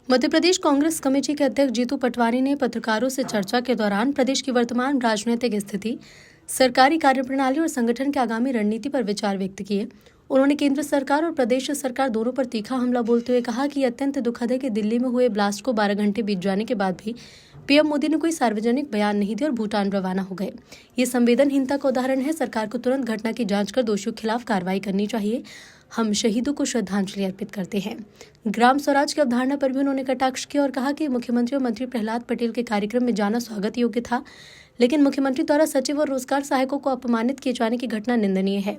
Madhya Pradesh Congress committee के अध्यक्ष जीतू पटवारी ने पत्रकारों से चर्चा के दौरान प्रदेश की वर्तमान राजनीतिक स्थिति, सरकारी कार्यप्रणाली और संगठन की आगामी रणनीति पर विचार व्यक्त किए। उन्होंने केंद्र सरकार और प्रदेश सरकार दोनों पर तीखा हमला बोलते हुए कहा कि अत्यंत दुखद है कि दिल्ली में हुए ब्लास्ट को 12 घंटे बीत जाने के बाद भी पीएम मोदी ने कोई सार्वजनिक बयान नहीं दिया और भूटान रवाना हो गए। ये संवेदनहीनता का उदाहरण है। सरकार को तुरंत घटना की जांच कर दोषियों के खिलाफ कार्रवाई करनी चाहिए। हम शहीदों को श्रद्धांजलि अर्पित करते हैं। ग्राम स्वराज की अवधारणा पर भी उन्होंने कटाक्ष किया और कहा कि मुख्यमंत्री और मंत्री प्रहलाद पटेल के कार्यक्रम में जाना स्वागत योग्य था, लेकिन मुख्यमंत्री द्वारा सचिव और रोजगार सहायकों को अपमानित किए जाने की घटना निंदनीय है।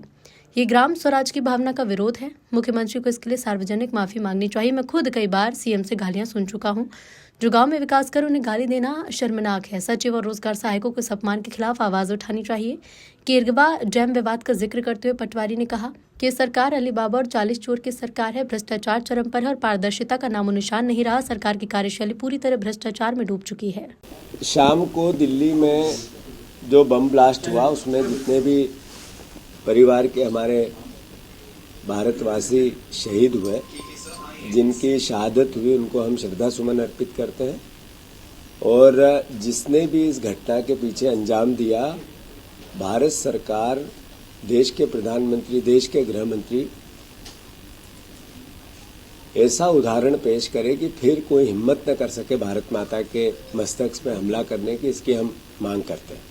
ये ग्राम स्वराज की भावना का विरोध है। मुख्यमंत्री को इसके लिए सार्वजनिक माफी मांगनी चाहिए। मैं खुद कई बार सीएम से गालियां सुन चुका हूं। जो गांव में विकास कर उन्हें गाली देना शर्मनाक है। सचिव और रोजगार सहायकों को इस अपमान के खिलाफ आवाज उठानी चाहिए। केरगवा डैम विवाद का जिक्र करते हुए पटवारी ने कहा कि सरकार अली बाबा और 40 चोर की सरकार है। भ्रष्टाचार चरम पर है और पारदर्शिता का नामो निशान नहीं रहा। सरकार की कार्यशैली पूरी तरह भ्रष्टाचार में डूब चुकी है। शाम को दिल्ली में जो बम ब्लास्ट हुआ उसमें जितने भी परिवार के हमारे भारतवासी शहीद हुए, जिनकी शहादत हुई, उनको हम श्रद्धा सुमन अर्पित करते हैं। और जिसने भी इस घटना के पीछे अंजाम दिया, भारत सरकार, देश के प्रधानमंत्री, देश के गृह मंत्री ऐसा उदाहरण पेश करे कि फिर कोई हिम्मत न कर सके भारत माता के मस्तक पे हमला करने की, इसकी हम मांग करते हैं।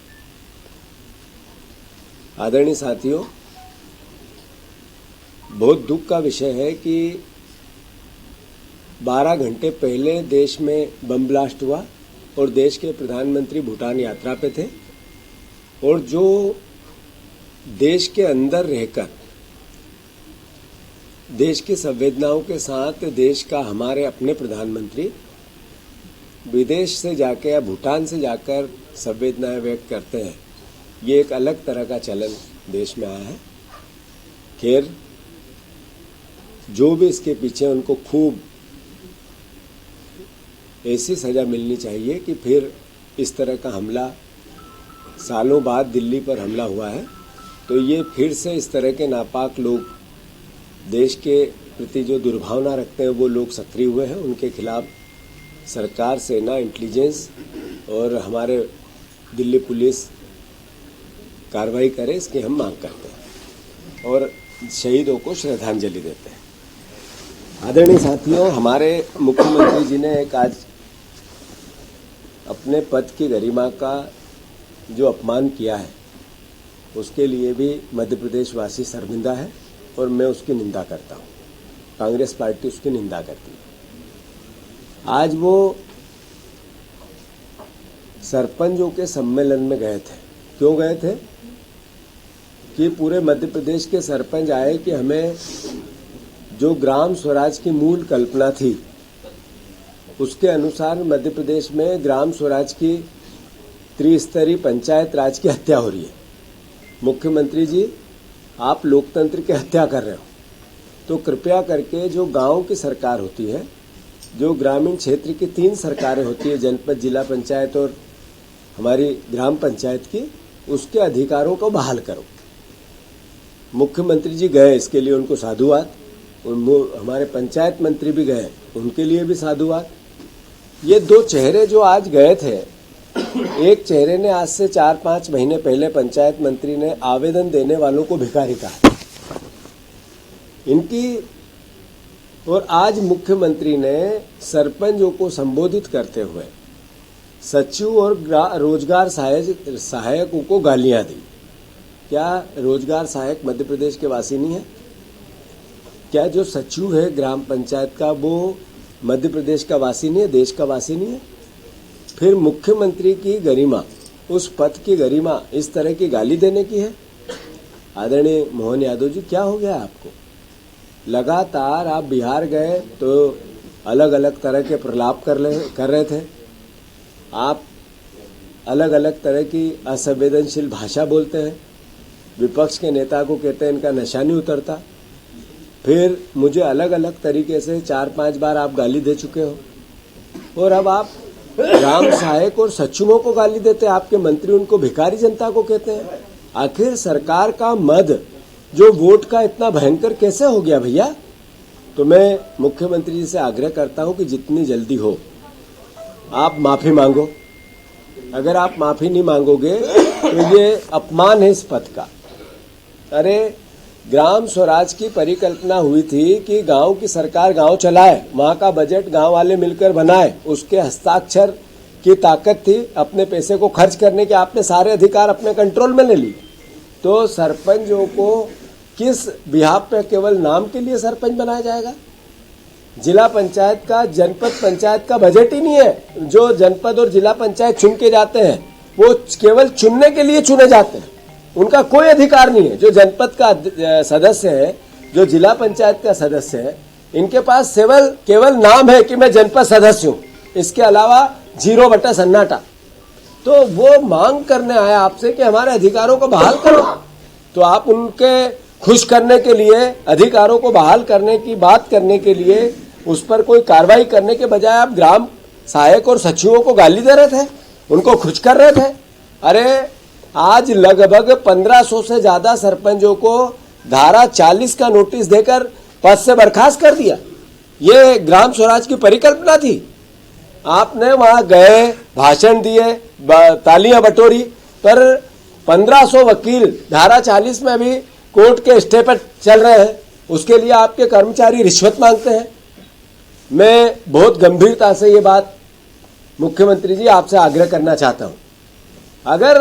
आदरणीय साथियों, बहुत दुख का विषय है कि 12 घंटे पहले देश में बम ब्लास्ट हुआ और देश के प्रधानमंत्री भूटान यात्रा पे थे, और जो देश के अंदर रहकर देश की संवेदनाओं के साथ देश का हमारे अपने प्रधानमंत्री विदेश से जाकर या भूटान से जाकर संवेदनाएं व्यक्त करते हैं, ये एक अलग तरह का चलन देश में आया है। खैर, जो भी इसके पीछे, उनको खूब ऐसी सजा मिलनी चाहिए कि फिर इस तरह का हमला, सालों बाद दिल्ली पर हमला हुआ है, तो ये फिर से इस तरह के नापाक लोग, देश के प्रति जो दुर्भावना रखते हैं वो लोग सक्रिय हुए हैं। उनके खिलाफ सरकार, सेना, इंटेलिजेंस और हमारे दिल्ली पुलिस कार्रवाई करे, इसकी हम मांग करते हैं और शहीदों को श्रद्धांजलि देते हैं। आदरणीय साथियों, हमारे मुख्यमंत्री जी ने एक आज अपने पद की गरिमा का जो अपमान किया है, उसके लिए भी मध्य प्रदेश वासी शर्मिंदा है और मैं उसकी निंदा करता हूं। कांग्रेस पार्टी उसकी निंदा करती है। आज वो सरपंचों के सम्मेलन में गए थे। क्यों गए थे? कि पूरे मध्य प्रदेश के सरपंच आए कि हमें जो ग्राम स्वराज की मूल कल्पना थी, उसके अनुसार मध्य प्रदेश में ग्राम स्वराज की त्रिस्तरीय पंचायत राज की हत्या हो रही है। मुख्यमंत्री जी, आप लोकतंत्र की हत्या कर रहे हो, तो कृपया करके जो गांव की सरकार होती है, जो ग्रामीण क्षेत्र की 3 सरकारें होती है, जनपद, जिला पंचायत और हमारी ग्राम पंचायत की, उसके अधिकारों को बहाल करो। मुख्यमंत्री जी गए, इसके लिए उनको साधुवाद। हमारे पंचायत मंत्री भी गए, उनके लिए भी साधुवाद। ये 2 चेहरे जो आज गए थे, एक चेहरे ने आज से 4-5 महीने पहले पंचायत मंत्री ने आवेदन देने वालों को भिखारी कहा इनकी, और आज मुख्यमंत्री ने सरपंचों को संबोधित करते हुए सचिव और रोजगार सहायकों को गालियां दी। क्या रोजगार सहायक मध्य प्रदेश के वासी नहीं है? क्या जो सचिव है ग्राम पंचायत का, वो मध्य प्रदेश का वासी नहीं है, देश का वासी नहीं है? फिर मुख्यमंत्री की गरिमा, उस पद की गरिमा इस तरह की गाली देने की है? आदरणीय मोहन यादव जी, क्या हो गया आपको? लगातार आप बिहार गए तो अलग अलग तरह के प्रलाप कर रहे थे। आप अलग अलग तरह की असंवेदनशील भाषा बोलते हैं। विपक्ष के नेता को कहते हैं इनका नशा नहीं उतरता। फिर मुझे अलग अलग तरीके से 4-5 बार आप गाली दे चुके हो, और अब आप ग्राम सहायक और सचिवों को गाली देते हैं। आपके मंत्री उनको भिखारी जनता को कहते हैं। आखिर सरकार का मद जो वोट का इतना भयंकर कैसे हो गया भैया? तो मैं मुख्यमंत्री जी से आग्रह करता हूं कि जितनी जल्दी हो आप माफी मांगो। अगर आप माफी नहीं मांगोगे तो ये अपमान है इस पद का। अरे ग्राम स्वराज की परिकल्पना हुई थी कि गांव की सरकार गांव चलाए, वहां का बजट गांव वाले मिलकर बनाए, उसके हस्ताक्षर की ताकत थी अपने पैसे को खर्च करने के। आपने सारे अधिकार अपने कंट्रोल में ले लिए। तो सरपंचों को किस बिहाफ पे केवल नाम के लिए सरपंच बनाया जाएगा? जिला पंचायत का, जनपद पंचायत का बजट ही नहीं है। जो जनपद और जिला पंचायत चुन के जाते हैं वो केवल चुनने के लिए चुने जाते हैं, उनका कोई अधिकार नहीं है। जो जनपद का सदस्य है, जो जिला पंचायत का सदस्य है, इनके पास केवल नाम है कि मैं जनपद सदस्य हूं, इसके अलावा 0 बटा सन्नाटा। तो वो मांग करने आया आपसे कि हमारे अधिकारों को बहाल करो, तो आप उनके खुश करने के लिए, अधिकारों को बहाल करने की बात करने के लिए उस पर कोई कार्रवाई करने के बजाय आप ग्राम सहायक और सचिवों को गाली दे रहे थे, उनको खुश कर रहे थे। अरे आज लगभग 1500 से ज्यादा सरपंचों को धारा 40 का नोटिस देकर पद से बर्खास्त कर दिया। ये ग्राम स्वराज की परिकल्पना थी। आपने वहां गए, भाषण दिए, तालियां बटोरी, पर 1500 वकील धारा 40 में भी कोर्ट के स्टे पर चल रहे हैं। उसके लिए आपके कर्मचारी रिश्वत मांगते हैं। मैं बहुत गंभीरता से ये बात मुख्यमंत्री जी आपसे आग्रह करना चाहता हूं, अगर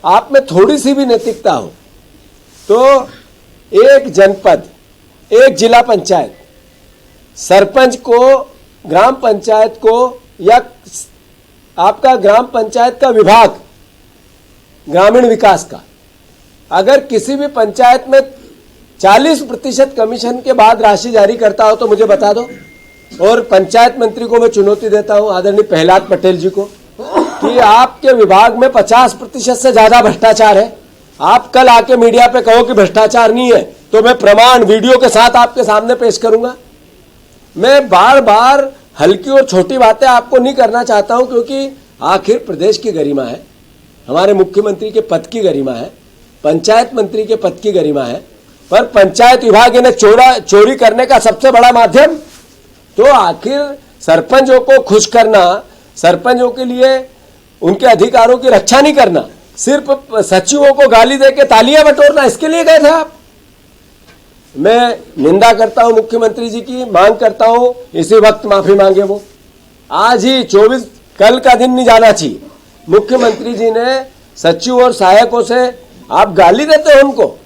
आप में थोड़ी सी भी नैतिकता हो तो एक जनपद, एक जिला पंचायत सरपंच को, ग्राम पंचायत को, या आपका ग्राम पंचायत का विभाग ग्रामीण विकास का, अगर किसी भी पंचायत में 40% कमीशन के बाद राशि जारी करता हो तो मुझे बता दो। और पंचायत मंत्री को मैं चुनौती देता हूं, आदरणीय प्रहलाद पटेल जी को, कि आपके विभाग में 50% से ज्यादा भ्रष्टाचार है। आप कल आके मीडिया पे कहो कि भ्रष्टाचार नहीं है, तो मैं प्रमाण वीडियो के साथ आपके सामने पेश करूंगा। मैं बार बार हल्की और छोटी बातें आपको नहीं करना चाहता हूं, क्योंकि आखिर प्रदेश की गरिमा है, हमारे मुख्यमंत्री के पद की गरिमा है, पंचायत मंत्री के पद की गरिमा है। पर पंचायत विभाग इन्हें चोरी करने का सबसे बड़ा माध्यम। तो आखिर सरपंचों को खुश करना, सरपंचों के लिए उनके अधिकारों की रक्षा नहीं करना, सिर्फ सचिवों को गाली देके तालियां बटोरना, इसके लिए गए थे आप। मैं निंदा करता हूं मुख्यमंत्री जी की, मांग करता हूं इसी वक्त माफी मांगे वो। आज ही 24, कल का दिन नहीं जाना चाहिए। मुख्यमंत्री जी ने सचिव और सहायकों से आप गाली देते हो उनको,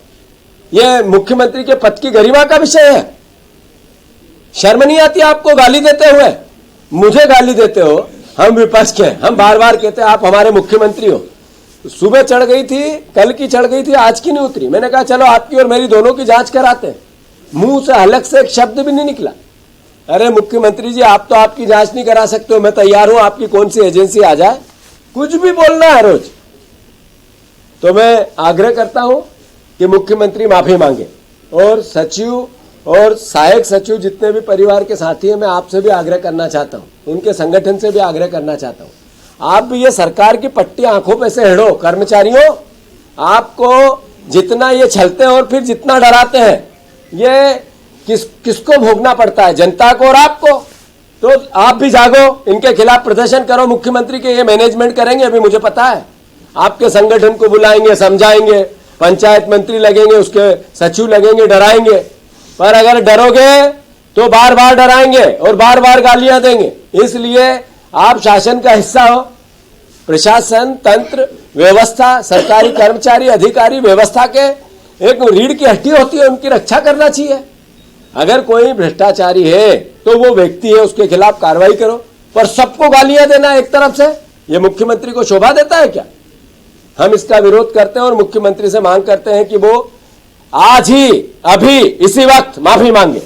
ये मुख्यमंत्री के पद की गरिमा का विषय है। शर्म नहीं आती आपको गाली देते हुए? मुझे गाली देते हो, हम विपक्ष के, हम बार बार कहते हैं आप हमारे मुख्यमंत्री हो। सुबह चढ़ गई थी, कल की चढ़ गई थी, आज की नहीं उतरी। मैंने कहा चलो आपकी और मेरी दोनों की जांच कराते हैं। मुंह से हलक से एक शब्द भी नहीं निकला। अरे मुख्यमंत्री जी, आप तो आपकी जांच नहीं करा सकते हो, मैं तैयार हूं, आपकी कौन सी एजेंसी आ जाए, कुछ भी बोलना है रोज। तो मैं आग्रह करता हूं कि मुख्यमंत्री माफी मांगे, और सचिव और सहायक सचिव जितने भी परिवार के साथी हैं, मैं आपसे भी आग्रह करना चाहता हूं, उनके संगठन से भी आग्रह करना चाहता हूं, आप भी ये सरकार की पट्टी आंखों पे से हेड़ो। कर्मचारियों, आपको जितना ये छलते हैं और फिर जितना डराते हैं, ये किसको भोगना पड़ता है? जनता को और आपको। तो आप भी जागो, इनके खिलाफ प्रदर्शन करो। मुख्यमंत्री के ये मैनेजमेंट करेंगे, अभी मुझे पता है। आपके संगठन को बुलाएंगे, समझाएंगे, पंचायत मंत्री लगेंगे, उसके सचिव लगेंगे, डराएंगे। पर अगर डरोगे तो बार बार डराएंगे और बार बार गालियां देंगे। इसलिए आप शासन का हिस्सा हो। प्रशासन, तंत्र, व्यवस्था, सरकारी कर्मचारी, अधिकारी व्यवस्था के एक रीढ़ की हड्डी होती है, उनकी रक्षा करना चाहिए। अगर कोई भ्रष्टाचारी है तो वो व्यक्ति है, उसके खिलाफ कार्रवाई करो। पर सबको गालियां देना एक तरफ से, ये मुख्यमंत्री को शोभा देता है क्या? हम इसका विरोध करते हैं और मुख्यमंत्री से मांग करते हैं कि वो आज ही, अभी, इसी वक्त माफी मांगे।